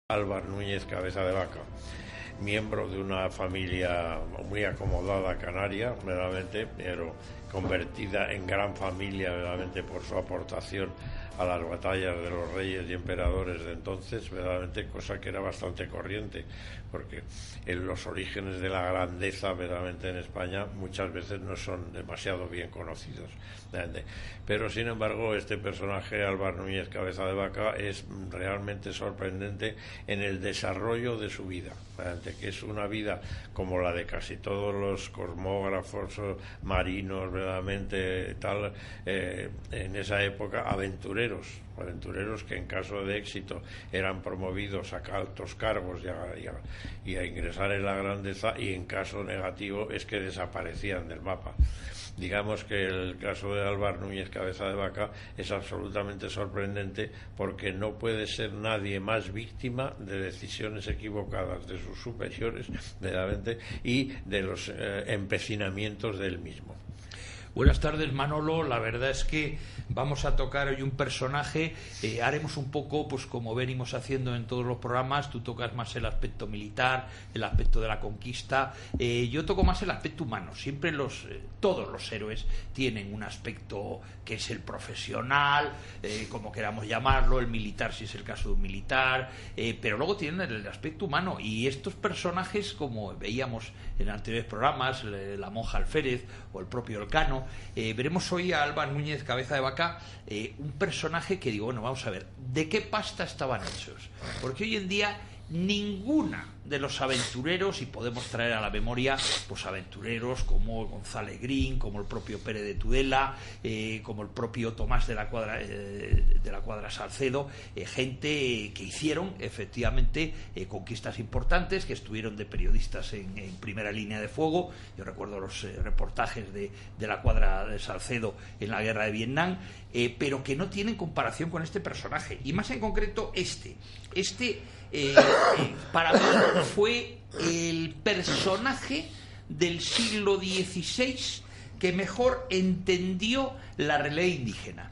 Álvar Núñez Cabeza de Vaca, miembro de una familia muy acomodada canaria, verdaderamente, pero convertida en gran familia, verdaderamente, por su aportación a las batallas de los reyes y emperadores de entonces, verdaderamente, cosa que era bastante corriente, porque en los orígenes de la grandeza, verdaderamente, en España muchas veces no son demasiado bien conocidos. Pero sin embargo, este personaje, Álvar Núñez Cabeza de Vaca, es realmente sorprendente en el desarrollo de su vida, que es una vida como la de casi todos los cosmógrafos marinos, verdaderamente tal, en esa época, aventureros que en caso de éxito eran promovidos a altos cargos y a ingresar en la grandeza, y en caso negativo es que desaparecían del mapa. Digamos que el caso de Álvar Núñez Cabeza de Vaca es absolutamente sorprendente, porque no puede ser nadie más víctima de decisiones equivocadas de sus superiores, verdaderamente, y de los empecinamientos del mismo. Buenas tardes, Manolo. La verdad es que vamos a tocar hoy un personaje, haremos un poco pues como venimos haciendo en todos los programas. Tú tocas más el aspecto militar, el aspecto de la conquista, yo toco más el aspecto humano. Siempre todos los héroes tienen un aspecto que es el profesional, como queramos llamarlo, el militar si es el caso de un militar, pero luego tienen el aspecto humano, y estos personajes, como veíamos en anteriores programas, la monja Alférez o el propio Elcano, veremos hoy a Álvar Núñez Cabeza de Vaca, un personaje que digo, bueno, vamos a ver, ¿de qué pasta estaban hechos? Porque hoy en día ninguna de los aventureros, y podemos traer a la memoria pues aventureros como González Green, como el propio Pérez de Tudela, como el propio Tomás de la Cuadra Salcedo, gente que hicieron efectivamente conquistas importantes, que estuvieron de periodistas en primera línea de fuego. Yo recuerdo los reportajes de la Cuadra de Salcedo en la guerra de Vietnam, pero que no tienen comparación con este personaje, y más en concreto para mí fue el personaje del siglo XVI que mejor entendió la realidad indígena.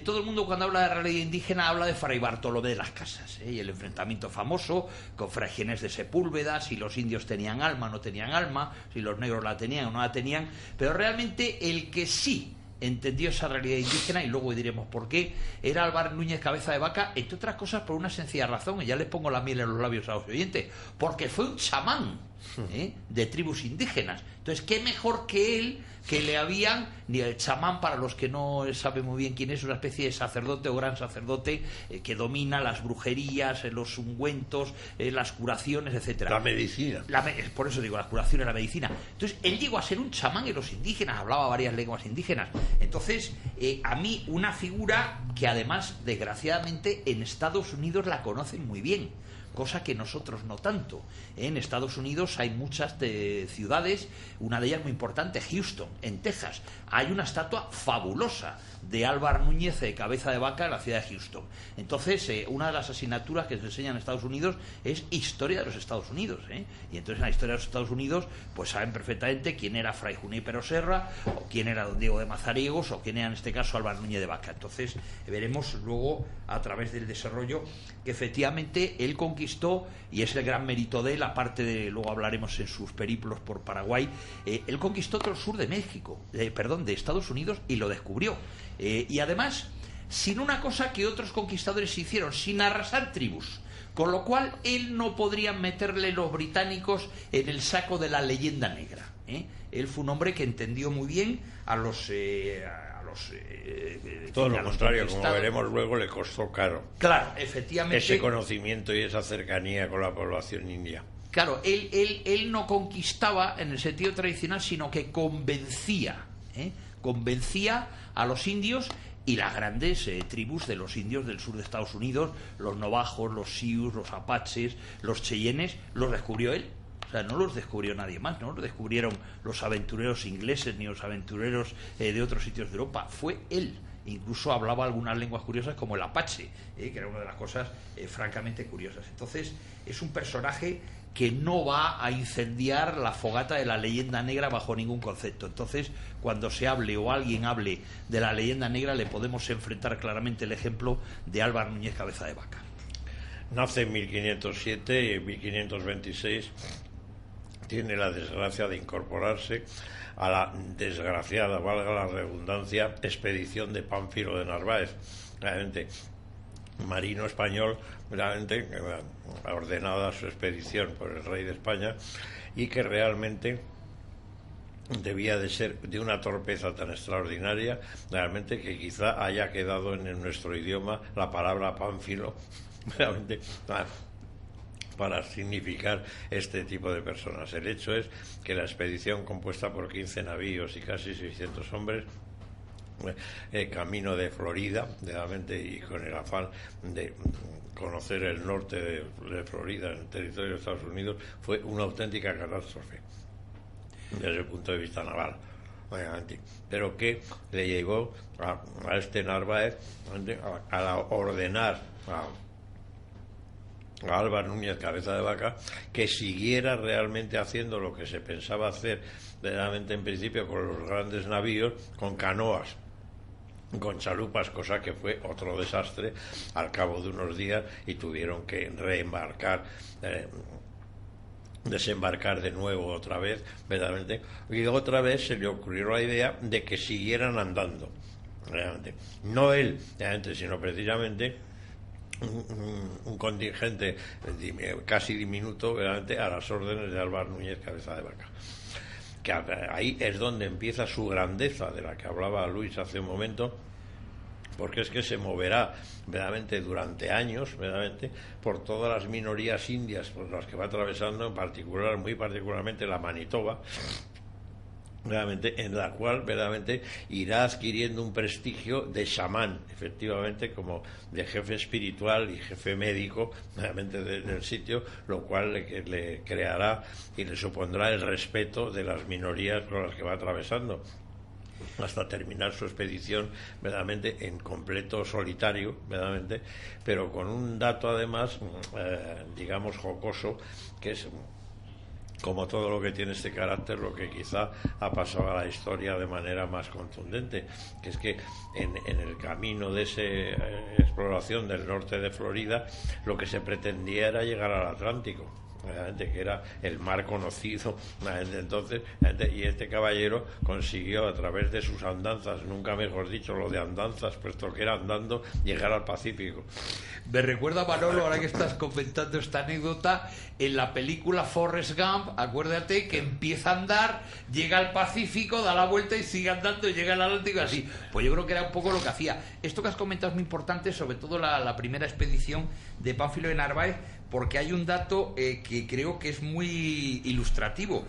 Todo el mundo, cuando habla de realidad indígena, habla de Fray Bartolomé de las Casas, y el enfrentamiento famoso con Fray Ginés de Sepúlveda, si los indios tenían alma o no tenían alma, si los negros la tenían o no la tenían. Pero realmente el que sí entendió esa realidad indígena, y luego diremos por qué, era Álvar Núñez Cabeza de Vaca, entre otras cosas por una sencilla razón, y ya les pongo la miel en los labios a los oyentes, porque fue un chamán de tribus indígenas. Entonces, qué mejor que él, que le habían, ni el chamán, para los que no saben muy bien quién es, una especie de sacerdote o gran sacerdote que domina las brujerías, los ungüentos, las curaciones, etcétera. La medicina. Por eso digo, las curaciones, la medicina. Entonces, él llegó a ser un chamán en los indígenas, hablaba varias lenguas indígenas. Entonces, a mí, una figura que además, desgraciadamente, en Estados Unidos la conocen muy bien, cosa que nosotros no tanto. En Estados Unidos hay muchas ciudades, una de ellas muy importante, Houston, en Texas. Hay una estatua fabulosa de Álvar Núñez Cabeza de Vaca en la ciudad de Houston. Entonces, una de las asignaturas que se enseñan en Estados Unidos es historia de los Estados Unidos, y entonces en la historia de los Estados Unidos pues saben perfectamente quién era Fray Junípero Serra, o quién era don Diego de Mazariegos, o quién era en este caso Álvar Núñez de Vaca. Entonces veremos luego, a través del desarrollo, que efectivamente él conquistó, y es el gran mérito de él, aparte de, luego hablaremos en sus periplos por Paraguay, él conquistó todo el sur de México, de Estados Unidos, y lo descubrió. Y además, sin una cosa que otros conquistadores hicieron, sin arrasar tribus, con lo cual él no podría meterle los británicos en el saco de la leyenda negra. Él fue un hombre que entendió muy bien a los todo lo contrario, como veremos luego, le costó caro. Claro, efectivamente. Ese conocimiento y esa cercanía con la población india. Claro, él no conquistaba en el sentido tradicional, sino que convencía a los indios, y las grandes tribus de los indios del sur de Estados Unidos, los navajos, los sioux, los apaches, los cheyennes, los descubrió él. O sea, no los descubrió nadie más, no los descubrieron los aventureros ingleses ni los aventureros de otros sitios de Europa, fue él. Incluso hablaba algunas lenguas curiosas como el apache, que era una de las cosas francamente curiosas. Entonces, es un personaje que no va a incendiar la fogata de la leyenda negra bajo ningún concepto. Entonces, cuando se hable o alguien hable de la leyenda negra, le podemos enfrentar claramente el ejemplo de Álvar Núñez Cabeza de Vaca. nace en 1507 y en 1526 tiene la desgracia de incorporarse a la desgraciada, valga la redundancia, expedición de Pánfilo de Narváez, realmente marino español, realmente ordenada su expedición por el rey de España, y que realmente debía de ser de una torpeza tan extraordinaria, realmente, que quizá haya quedado en nuestro idioma la palabra Pánfilo, realmente para significar este tipo de personas. El hecho es que la expedición, compuesta por 15 navíos y casi 600 hombres, camino de Florida, realmente, y con el afán de conocer el norte de Florida, en el territorio de Estados Unidos, fue una auténtica catástrofe desde el punto de vista naval, obviamente, pero que le llevó a este Narváez a ordenar a Álvar Núñez Cabeza de Vaca que siguiera realmente haciendo lo que se pensaba hacer realmente en principio con los grandes navíos, con canoas, con chalupas, cosa que fue otro desastre al cabo de unos días, y tuvieron que reembarcar, desembarcar de nuevo otra vez, verdaderamente, y otra vez se le ocurrió la idea de que siguieran andando, realmente, no él, realmente, sino precisamente un contingente casi diminuto, realmente, a las órdenes de Álvar Núñez Cabeza de Vaca. Que ahí es donde empieza su grandeza, de la que hablaba Luis hace un momento, porque es que se moverá verdaderamente durante años, verdaderamente, por todas las minorías indias por las que va atravesando, en particular, muy particularmente la Manitoba, realmente, en la cual verdaderamente irá adquiriendo un prestigio de chamán, efectivamente, como de jefe espiritual y jefe médico realmente del sitio, lo cual le creará y le supondrá el respeto de las minorías con las que va atravesando, hasta terminar su expedición verdaderamente en completo solitario, verdaderamente, pero con un dato además digamos jocoso, que es, como todo lo que tiene este carácter, lo que quizá ha pasado a la historia de manera más contundente, que es que en el camino de esa exploración del norte de Florida, lo que se pretendía era llegar al Atlántico, que era el mar conocido entonces, y este caballero consiguió, a través de sus andanzas, nunca mejor dicho lo de andanzas, puesto que era andando, llegar al Pacífico. Me recuerda, Manolo, ahora que estás comentando esta anécdota, en la película Forrest Gump, acuérdate que empieza a andar, llega al Pacífico, da la vuelta y sigue andando y llega al Atlántico, así. Pues yo creo que era un poco lo que hacía. Esto que has comentado es muy importante, sobre todo la primera expedición de Pánfilo de Narváez, porque hay un dato que creo que es muy ilustrativo.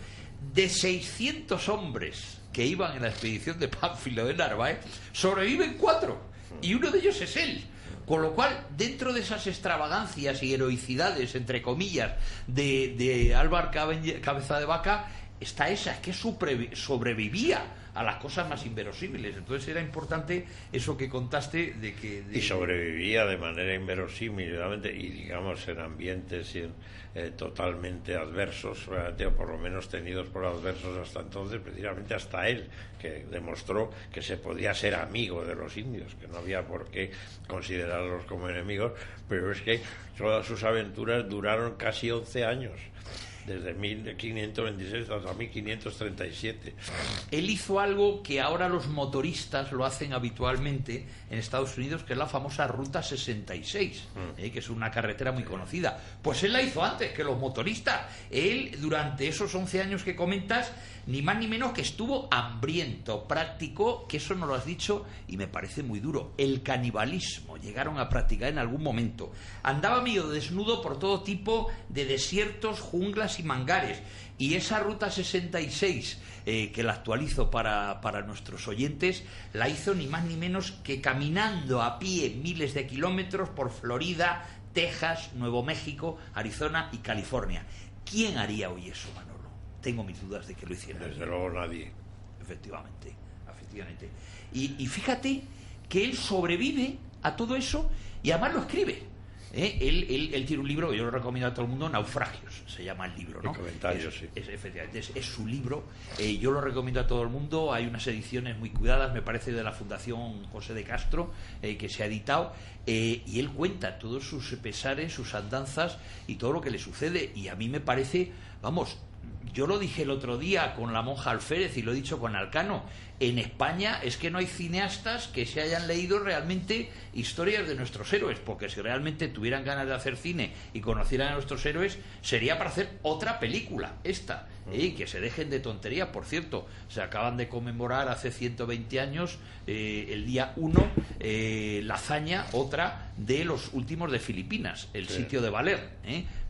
De 600 hombres que iban en la expedición de Pánfilo de Narváez, sobreviven 4, y uno de ellos es él. Con lo cual, dentro de esas extravagancias y heroicidades, entre comillas, de Álvar Cabeza de Vaca, está esa, es que sobrevivía a las cosas más inverosímiles. Entonces era importante eso que contaste de que... Y sobrevivía de manera inverosímil, realmente, y digamos en ambientes totalmente adversos, o por lo menos tenidos por adversos hasta entonces, precisamente hasta él, que demostró que se podía ser amigo de los indios, que no había por qué considerarlos como enemigos, pero es que todas sus aventuras duraron casi 11 años. Desde 1526 hasta 1537. Él hizo algo que ahora los motoristas lo hacen habitualmente en Estados Unidos, que es la famosa Ruta 66, que es una carretera muy conocida. Pues él la hizo antes que los motoristas. Él, durante esos 11 años que comentas, ni más ni menos que estuvo hambriento. Practicó, que eso no lo has dicho y me parece muy duro, el canibalismo. Llegaron a practicar en algún momento. Andaba medio desnudo por todo tipo de desiertos, junglas y mangares. Y esa Ruta 66, que la actualizo para nuestros oyentes, la hizo ni más ni menos que caminando a pie miles de kilómetros por Florida, Texas, Nuevo México, Arizona y California. ¿Quién haría hoy eso, Manolo? Tengo mis dudas de que lo hiciera. Desde luego nadie. Efectivamente. Y fíjate que él sobrevive a todo eso y además lo escribe. Él tiene un libro que yo lo recomiendo a todo el mundo, Naufragios, se llama el libro, ¿no? Comentarios, sí. Efectivamente, es su libro. Yo lo recomiendo a todo el mundo. Hay unas ediciones muy cuidadas, me parece, de la Fundación José de Castro, que se ha editado. Y él cuenta todos sus pesares, sus andanzas y todo lo que le sucede. Y a mí me parece, vamos, yo lo dije el otro día con la monja Alférez y lo he dicho con Alcano. En España es que no hay cineastas que se hayan leído realmente historias de nuestros héroes, porque si realmente tuvieran ganas de hacer cine y conocieran a nuestros héroes, sería para hacer otra película, esta. Y que se dejen de tonterías. Por cierto, se acaban de conmemorar hace 120 años, el día 1, la hazaña, otra, de los últimos de Filipinas, el sitio de Valer,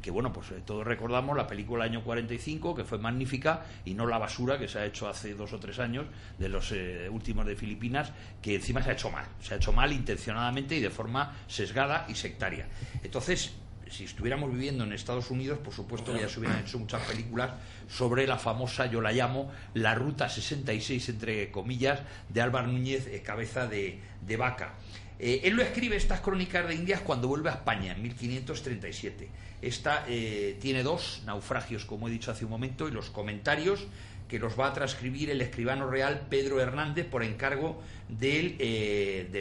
que bueno, pues todos recordamos la película del año 45, que fue magnífica, y no la basura que se ha hecho hace 2 o 3 años de los últimos de Filipinas, que encima se ha hecho mal intencionadamente y de forma sesgada y sectaria. Entonces, si estuviéramos viviendo en Estados Unidos, por supuesto ya se hubieran hecho muchas películas sobre la famosa, yo la llamo, la Ruta 66, entre comillas, de Álvar Núñez, cabeza de vaca. Él lo escribe, estas crónicas de Indias, cuando vuelve a España, en 1537. Esta tiene 2 naufragios, como he dicho hace un momento, y los comentarios que los va a transcribir el escribano real Pedro Hernández por encargo del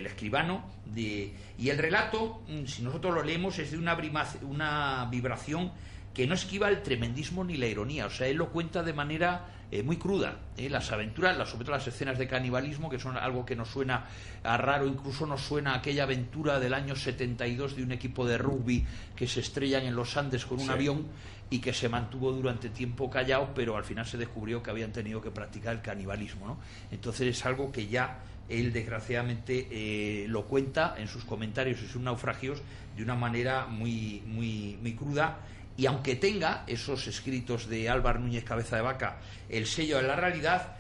escribano. Y el relato, si nosotros lo leemos, es de una vibración que no esquiva el tremendismo ni la ironía. O sea, él lo cuenta de manera muy cruda. Las aventuras, sobre todo las escenas de canibalismo, que son algo que nos suena a raro, incluso nos suena a aquella aventura del año 72 de un equipo de rugby que se estrellan en los Andes con un avión y que se mantuvo durante tiempo callado, pero al final se descubrió que habían tenido que practicar el canibalismo, ¿no? Entonces es algo que ya él desgraciadamente lo cuenta en sus comentarios y sus naufragios de una manera muy, muy, muy cruda. Y aunque tenga esos escritos de Álvar Núñez Cabeza de Vaca el sello de la realidad,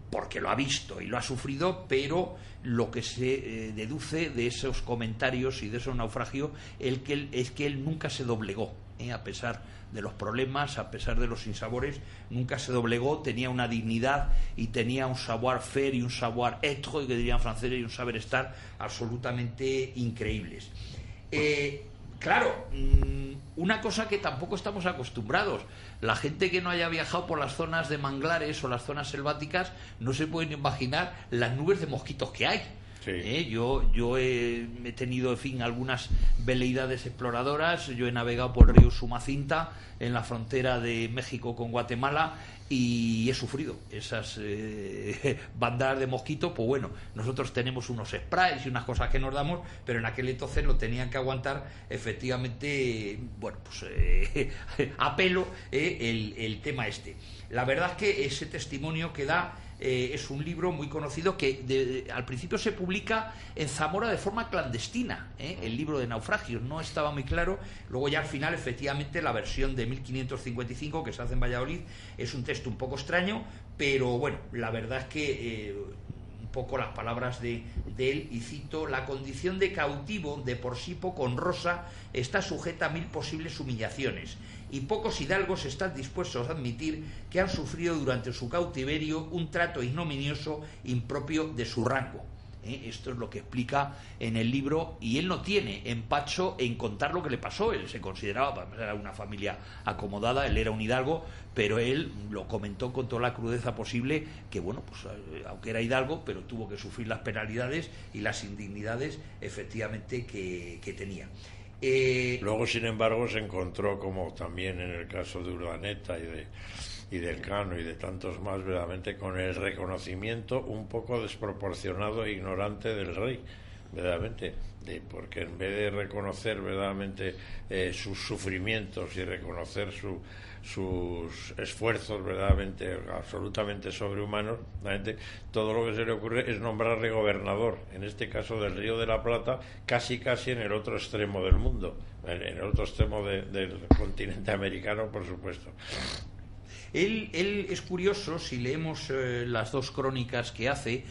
porque lo ha visto y lo ha sufrido, pero lo que se deduce de esos comentarios y de esos naufragios es que él nunca se doblegó, a pesar de los problemas, a pesar de los sinsabores, nunca se doblegó, tenía una dignidad y tenía un savoir-faire y un savoir-être, que dirían franceses, y un saber-estar absolutamente increíbles. Claro, una cosa que tampoco estamos acostumbrados, la gente que no haya viajado por las zonas de manglares o las zonas selváticas no se pueden imaginar las nubes de mosquitos que hay. Sí. Yo he tenido, en fin, algunas veleidades exploradoras. Yo he navegado por el río Sumacinta en la frontera de México con Guatemala y he sufrido esas bandadas de mosquitos. Pues bueno, nosotros tenemos unos sprays y unas cosas que nos damos, pero en aquel entonces lo tenían que aguantar efectivamente, bueno, pues a pelo el tema este. La verdad es que ese testimonio que da es un libro muy conocido que al principio se publica en Zamora de forma clandestina, el libro de Naufragios, no estaba muy claro. Luego ya al final efectivamente la versión de 1555 que se hace en Valladolid es un texto un poco extraño, pero bueno, la verdad es que un poco las palabras de él, y cito: la condición de cautivo de por sí poco honrosa está sujeta a 1000 posibles humillaciones, y pocos hidalgos están dispuestos a admitir que han sufrido durante su cautiverio un trato ignominioso impropio de su rango. Esto es lo que explica en el libro, y él no tiene empacho en contar lo que le pasó. Él se consideraba, era una familia acomodada, él era un hidalgo, pero él lo comentó con toda la crudeza posible, que bueno, pues aunque era hidalgo, pero tuvo que sufrir las penalidades y las indignidades efectivamente que tenía. Luego, sin embargo, se encontró, como también en el caso de Urdaneta y del Cano y de tantos más, verdaderamente con el reconocimiento un poco desproporcionado e ignorante del rey, verdaderamente, porque en vez de reconocer verdaderamente sus sufrimientos y reconocer sus esfuerzos verdaderamente absolutamente sobrehumanos, todo lo que se le ocurre es nombrarle gobernador, en este caso del Río de la Plata, casi en el otro extremo del mundo, en el otro extremo del continente americano, por supuesto. Él es curioso, si leemos las dos crónicas que hace,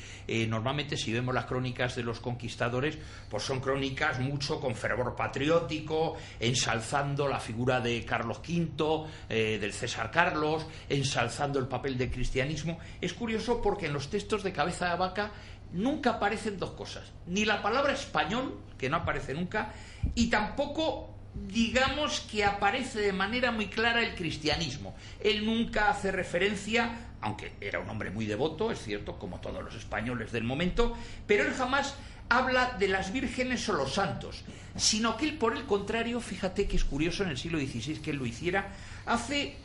normalmente si vemos las crónicas de los conquistadores, pues son crónicas mucho con fervor patriótico, ensalzando la figura de Carlos V, del César Carlos, ensalzando el papel del cristianismo. Es curioso porque en los textos de Cabeza de Vaca nunca aparecen dos cosas, ni la palabra español, que no aparece nunca, y tampoco digamos que aparece de manera muy clara el cristianismo. Él nunca hace referencia, aunque era un hombre muy devoto, es cierto, como todos los españoles del momento, pero él jamás habla de las vírgenes o los santos, sino que él, por el contrario, fíjate que es curioso en el siglo XVI que él lo hiciera, hace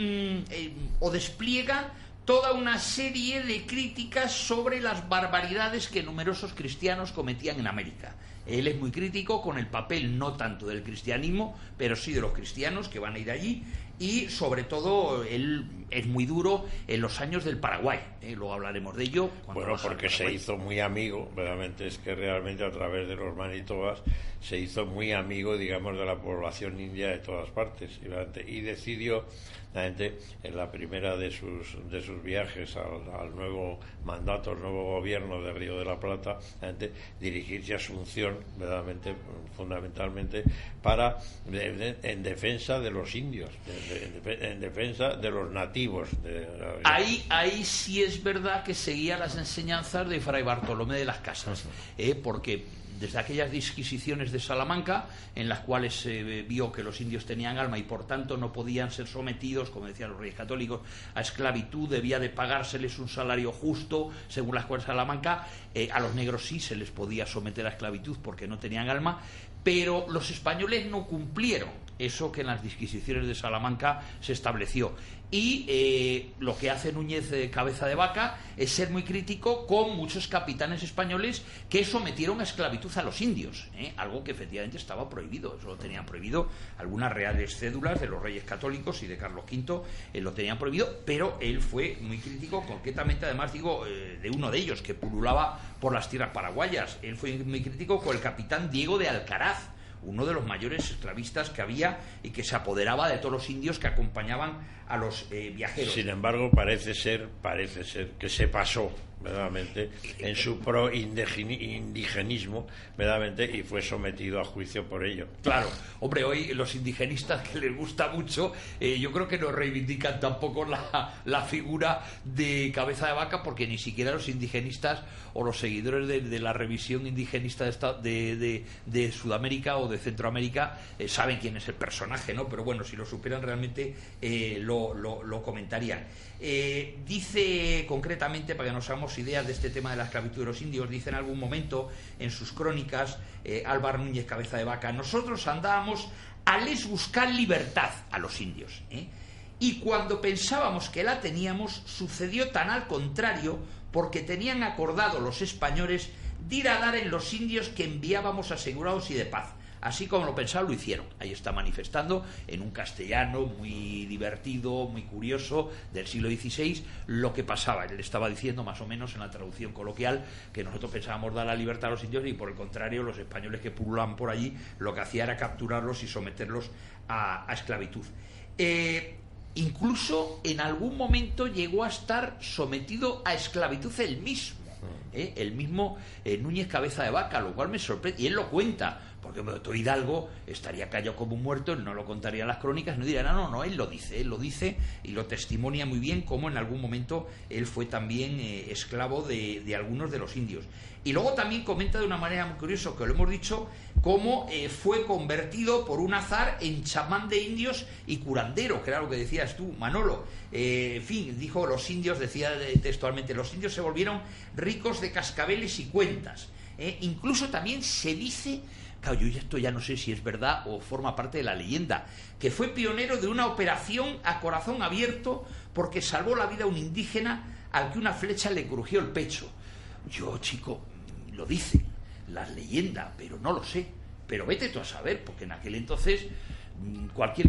o despliega toda una serie de críticas sobre las barbaridades que numerosos cristianos cometían en América. Él es muy crítico con el papel no tanto del cristianismo, pero sí de los cristianos que van a ir allí, y sobre todo él es muy duro en los años del Paraguay, luego hablaremos de ello. Bueno, porque se hizo muy amigo, realmente es que realmente a través de los Manitobas se hizo muy amigo, digamos, de la población india de todas partes, y decidió, en la primera de sus viajes al nuevo mandato, al nuevo gobierno de Río de la Plata, dirigirse a Asunción, verdaderamente, fundamentalmente, en defensa de los indios, en defensa de los nativos. Ahí sí es verdad que seguía las enseñanzas de Fray Bartolomé de las Casas, porque desde aquellas disquisiciones de Salamanca, en las cuales se vio que los indios tenían alma y por tanto no podían ser sometidos, como decían los reyes católicos, a esclavitud, debía de pagárseles un salario justo, según las cuales Salamanca, a los negros sí se les podía someter a esclavitud porque no tenían alma, pero los españoles no cumplieron eso que en las disquisiciones de Salamanca se estableció. Y lo que hace Núñez de Cabeza de Vaca es ser muy crítico con muchos capitanes españoles que sometieron a esclavitud a los indios, algo que efectivamente estaba prohibido. Eso lo tenían prohibido algunas reales cédulas de los reyes católicos y de Carlos V, lo tenían prohibido, pero él fue muy crítico, concretamente, además digo, de uno de ellos que pululaba por las tierras paraguayas. Él fue muy crítico con el capitán Diego de Alcaraz, uno de los mayores esclavistas que había y que se apoderaba de todos los indios que acompañaban a los viajeros. Sin embargo, parece ser que se pasó verdaderamente en su pro-indigenismo, verdaderamente, y fue sometido a juicio por ello. Claro, hombre, hoy los indigenistas, que les gusta mucho, yo creo que no reivindican tampoco la figura de Cabeza de Vaca, porque ni siquiera los indigenistas o los seguidores de la revisión indigenista de Sudamérica o de Centroamérica saben quién es el personaje, ¿no? Pero bueno, si lo supieran realmente lo comentarían. Dice concretamente, para que nos hagamos ideas de este tema de la esclavitud de los indios, dice en algún momento en sus crónicas Álvaro Núñez Cabeza de Vaca: nosotros andábamos a les buscar libertad a los indios, y cuando pensábamos que la teníamos, sucedió tan al contrario, porque tenían acordado los españoles de ir a dar en los indios que enviábamos asegurados y de paz. Así como lo pensaron, lo hicieron. Ahí está manifestando en un castellano muy divertido, muy curioso, del siglo XVI, lo que pasaba. Él estaba diciendo, más o menos en la traducción coloquial, que nosotros pensábamos dar la libertad a los indios y por el contrario los españoles que pululaban por allí lo que hacía era capturarlos y someterlos a esclavitud. Incluso en algún momento llegó a estar sometido a esclavitud él mismo. El mismo Núñez Cabeza de Vaca, lo cual me sorprende, y él lo cuenta, porque Otto Hidalgo estaría callado como un muerto, él no lo contaría en las crónicas, no diría, no, él lo dice y lo testimonia muy bien, como en algún momento él fue también esclavo de algunos de los indios. Y luego también comenta de una manera muy curiosa, que lo hemos dicho, cómo fue convertido por un azar en chamán de indios y curandero, que era lo que decías tú, Manolo. En fin, dijo los indios, decía textualmente, los indios se volvieron ricos de cascabeles y cuentas. Incluso también se dice, claro, yo esto ya no sé si es verdad o forma parte de la leyenda, que fue pionero de una operación a corazón abierto porque salvó la vida a un indígena al que una flecha le crujió el pecho. Yo, chico, lo dice la leyenda, pero no lo sé. Pero vete tú a saber, porque en aquel entonces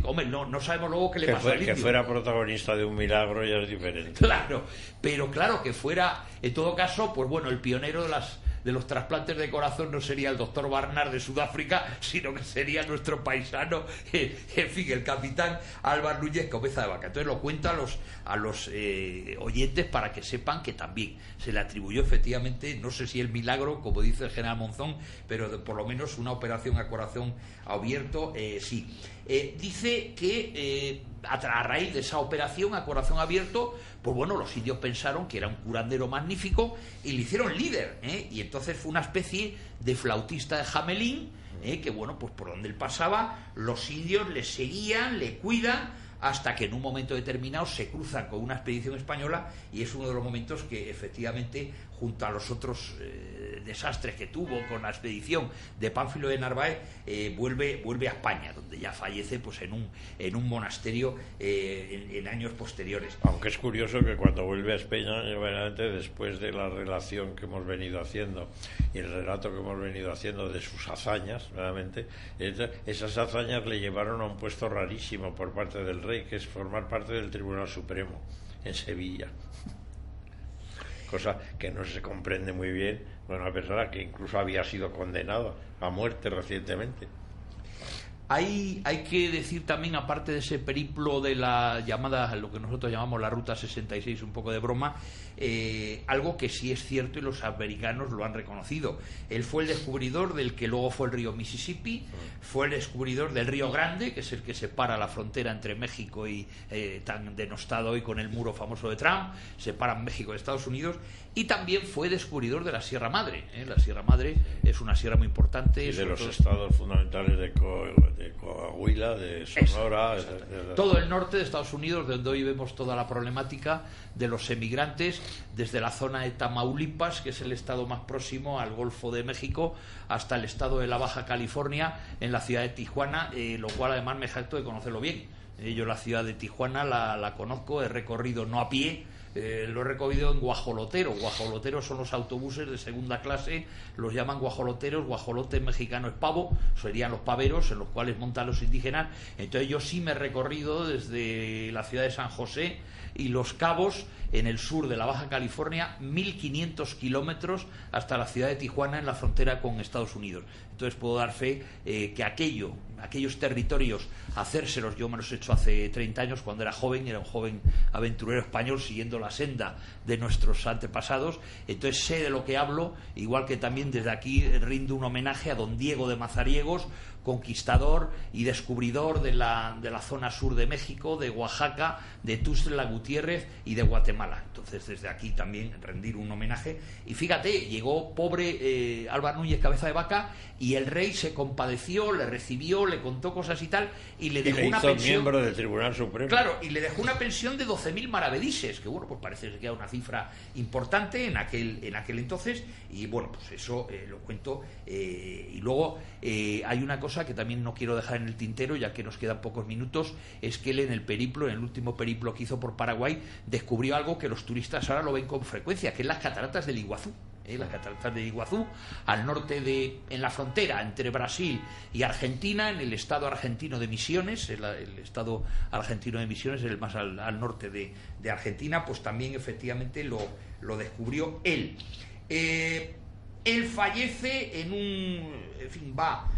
hombre, no sabemos luego qué le pasó al indio. Que fuera protagonista de un milagro ya es diferente. Claro, pero claro que fuera, en todo caso, pues bueno, el pionero de las de los trasplantes de corazón no sería el doctor Barnard de Sudáfrica, sino que sería nuestro paisano, en fin, el capitán Álvaro Núñez Cabeza de Vaca. Entonces lo cuento a los oyentes para que sepan que también se le atribuyó efectivamente, no sé si el milagro, como dice el general Monzón, pero por lo menos una operación a corazón abierto, sí. Dice que a raíz de esa operación a corazón abierto, pues bueno, los indios pensaron que era un curandero magnífico y le hicieron líder, y entonces fue una especie de flautista de Jamelín, que bueno, pues por donde él pasaba, los indios le seguían, le cuidan, hasta que en un momento determinado se cruzan con una expedición española, y es uno de los momentos que efectivamente, junto a los otros desastres que tuvo con la expedición de Pánfilo de Narváez, vuelve a España, donde ya fallece pues en un monasterio en años posteriores. Aunque es curioso que cuando vuelve a España, realmente después de la relación que hemos venido haciendo y el relato que hemos venido haciendo de sus hazañas, realmente esas hazañas le llevaron a un puesto rarísimo por parte del rey, que es formar parte del Tribunal Supremo en Sevilla, cosa que no se comprende muy bien con una persona que incluso había sido condenada a muerte recientemente. Hay que decir también, aparte de ese periplo de la llamada, lo que nosotros llamamos la Ruta 66, un poco de broma, algo que sí es cierto y los americanos lo han reconocido. Él fue el descubridor del que luego fue el río Mississippi, fue el descubridor del Río Grande, que es el que separa la frontera entre México y tan denostado hoy con el muro famoso de Trump, separan México de Estados Unidos, y también fue descubridor de la Sierra Madre. La Sierra Madre es una sierra muy importante. Y de los estados fundamentales de Coahuila, de Sonora, todo el norte de Estados Unidos, donde hoy vemos toda la problemática de los emigrantes, desde la zona de Tamaulipas, que es el estado más próximo al Golfo de México, hasta el estado de la Baja California, en la ciudad de Tijuana, lo cual además me jacto de conocerlo bien. Yo la ciudad de Tijuana la conozco, he recorrido no a pie, lo he recorrido en guajolotero. Guajoloteros son los autobuses de segunda clase, los llaman guajoloteros. Guajolote mexicano es pavo, serían los paveros en los cuales montan los indígenas. Entonces yo sí me he recorrido desde la ciudad de San José y Los Cabos, en el sur de la Baja California, 1.500 kilómetros hasta la ciudad de Tijuana, en la frontera con Estados Unidos. Entonces puedo dar fe que aquellos territorios, hacérselos, yo me los he hecho hace 30 años cuando era un joven aventurero español siguiendo la senda de nuestros antepasados. Entonces sé de lo que hablo, igual que también desde aquí rindo un homenaje a don Diego de Mazariegos, conquistador y descubridor de la zona sur de México, de Oaxaca, de Tuxtla Gutiérrez y de Guatemala. Entonces desde aquí también rendir un homenaje. Y fíjate, llegó pobre Álvaro Núñez Cabeza de Vaca, y el rey se compadeció, le recibió, le contó cosas y tal, y le dejó una pensión, miembro del Tribunal Supremo. Claro, y le dejó una pensión de 12.000 maravedises, que bueno, pues parece que era una cifra importante en aquel entonces. Y bueno, pues eso lo cuento. Y luego hay una cosa que también no quiero dejar en el tintero, ya que nos quedan pocos minutos, es que él en el último periplo que hizo por Paraguay, descubrió algo que los turistas ahora lo ven con frecuencia, que es las cataratas del Iguazú. Las cataratas del Iguazú, al norte en la frontera entre Brasil y Argentina, en el estado argentino de Misiones. El estado argentino de Misiones es el más al norte de Argentina. Pues también efectivamente lo descubrió él. Él fallece va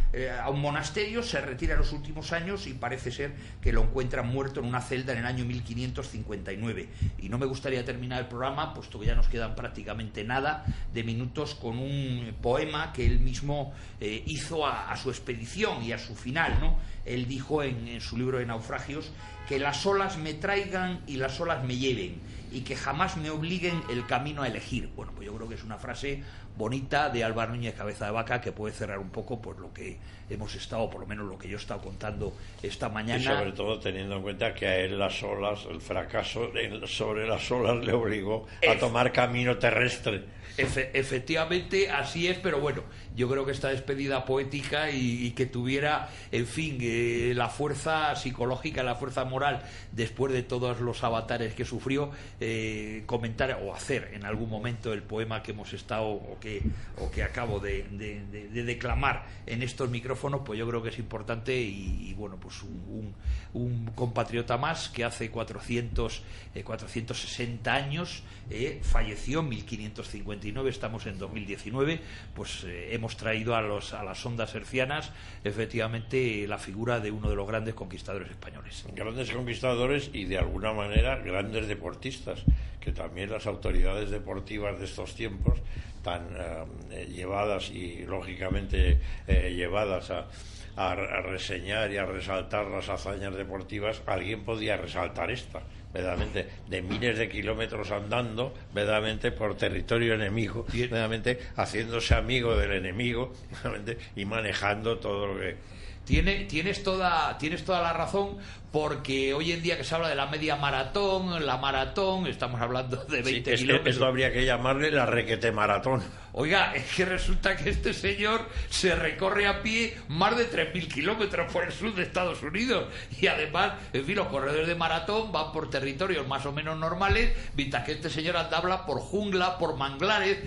a un monasterio, se retira en los últimos años, y parece ser que lo encuentran muerto en una celda en el año 1559. Y no me gustaría terminar el programa, puesto que ya nos quedan prácticamente nada de minutos, con un poema que él mismo hizo a su expedición y a su final, ¿no? Él dijo en su libro de Naufragios que las olas me traigan y las olas me lleven, y que jamás me obliguen el camino a elegir. Bueno, pues yo creo que es una frase bonita de Álvaro Núñez Cabeza de Vaca, que puede cerrar un poco por lo que hemos estado, por lo menos lo que yo he estado contando esta mañana. Y sobre todo teniendo en cuenta que a él las olas, el fracaso sobre las olas le obligó a tomar camino terrestre. Efectivamente, así es, pero bueno, yo creo que esta despedida poética y que tuviera, en fin, la fuerza psicológica, la fuerza moral después de todos los avatares que sufrió, comentar o hacer en algún momento el poema que hemos estado o que acabo de declamar en estos micrófonos, pues yo creo que es importante y bueno, pues un compatriota más que hace 460 años falleció en 1559, estamos en 2019, pues hemos traído a las ondas hercianas efectivamente la figura de uno de los grandes conquistadores españoles. Grandes conquistadores y de alguna manera grandes deportistas, que también las autoridades deportivas de estos tiempos tan llevadas y lógicamente llevadas a reseñar y a resaltar las hazañas deportivas, alguien podía resaltar esta, verdaderamente, de miles de kilómetros andando, verdaderamente, por territorio enemigo, verdaderamente, haciéndose amigo del enemigo, verdaderamente, y manejando todo lo que... Tienes toda la razón, porque hoy en día que se habla de la media maratón, la maratón, estamos hablando de 20 kilómetros. Esto habría que llamarle la requete maratón. Oiga, es que resulta que este señor se recorre a pie más de 3.000 kilómetros por el sur de Estados Unidos. Y además, en fin, los corredores de maratón van por territorios más o menos normales, mientras que este señor andaba por jungla, por manglares,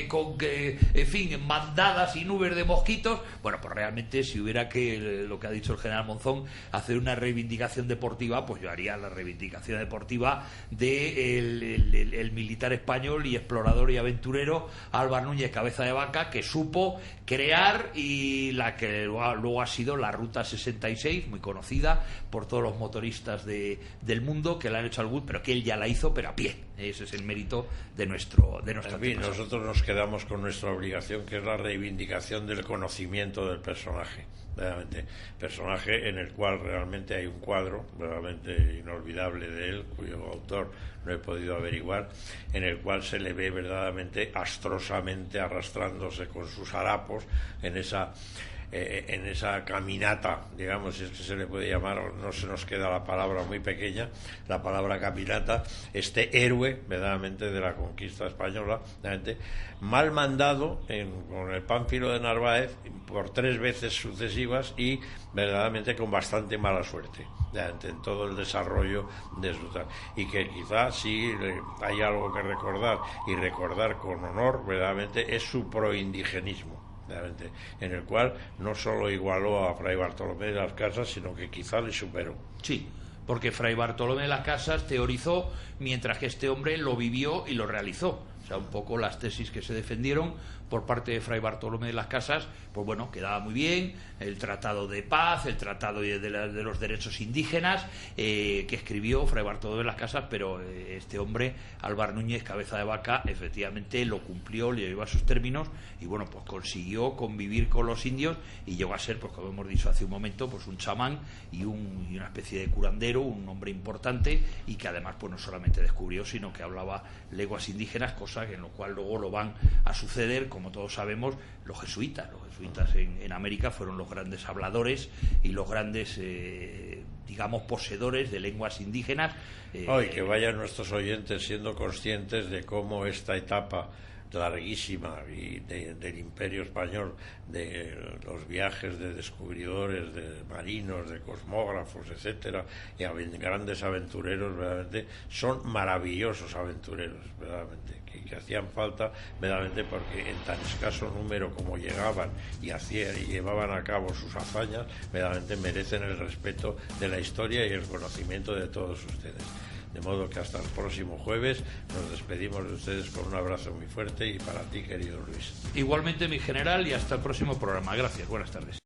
con, en fin, mandadas y nubes de mosquitos. Bueno, pues realmente si hubiera que, lo que ha dicho el general Monzón, hacer una reivindicación deportiva, pues yo haría la reivindicación deportiva de el militar español y explorador y aventurero Álvaro Núñez Cabeza de Vaca, que supo crear y la que luego ha sido la Ruta 66, muy conocida por todos los motoristas del mundo que la han hecho al bus, pero que él ya la hizo, pero a pie. Ese es el mérito de nuestro en fin, nosotros nos quedamos con nuestra obligación, que es la reivindicación del conocimiento del personaje. Realmente, personaje en el cual realmente hay un cuadro realmente inolvidable de él, cuyo autor no he podido averiguar, en el cual se le ve verdaderamente astrosamente arrastrándose con sus harapos en esa caminata, digamos, si es que se le puede llamar, no se nos queda la palabra muy pequeña, la palabra caminata, este héroe verdaderamente de la conquista española, verdaderamente mal mandado con el Pánfilo de Narváez por 3 veces sucesivas y verdaderamente con bastante mala suerte en todo el desarrollo de su tal, y que quizás sí hay algo que recordar, y recordar con honor verdaderamente es su proindigenismo, en el cual no solo igualó a Fray Bartolomé de las Casas, sino que quizá le superó. Sí, porque Fray Bartolomé de las Casas teorizó, mientras que este hombre lo vivió y lo realizó. O sea, un poco las tesis que se defendieron por parte de Fray Bartolomé de las Casas, pues bueno, quedaba muy bien, el Tratado de Paz, el Tratado de los Derechos Indígenas, que escribió Fray Bartolomé de las Casas, pero este hombre, Álvaro Núñez Cabeza de Vaca, efectivamente lo cumplió, le llevó a sus términos, y bueno, pues consiguió convivir con los indios, y llegó a ser, pues como hemos dicho hace un momento, pues un chamán y una especie de curandero, un hombre importante, y que además pues no solamente descubrió, sino que hablaba lenguas indígenas, cosa en lo cual luego lo van a suceder, como todos sabemos, los jesuitas en América fueron los grandes habladores y los grandes digamos poseedores de lenguas indígenas. Y que vayan nuestros oyentes siendo conscientes de cómo esta etapa larguísima y del Imperio Español, de los viajes de descubridores, de marinos, de cosmógrafos, etcétera, y grandes aventureros, verdaderamente son maravillosos aventureros, verdaderamente, que hacían falta, verdaderamente, porque en tan escaso número como llegaban y llevaban a cabo sus hazañas, verdaderamente merecen el respeto de la historia y el conocimiento de todos ustedes. De modo que hasta el próximo jueves nos despedimos de ustedes con un abrazo muy fuerte, y para ti, querido Luis. Igualmente, mi general, y hasta el próximo programa. Gracias, buenas tardes.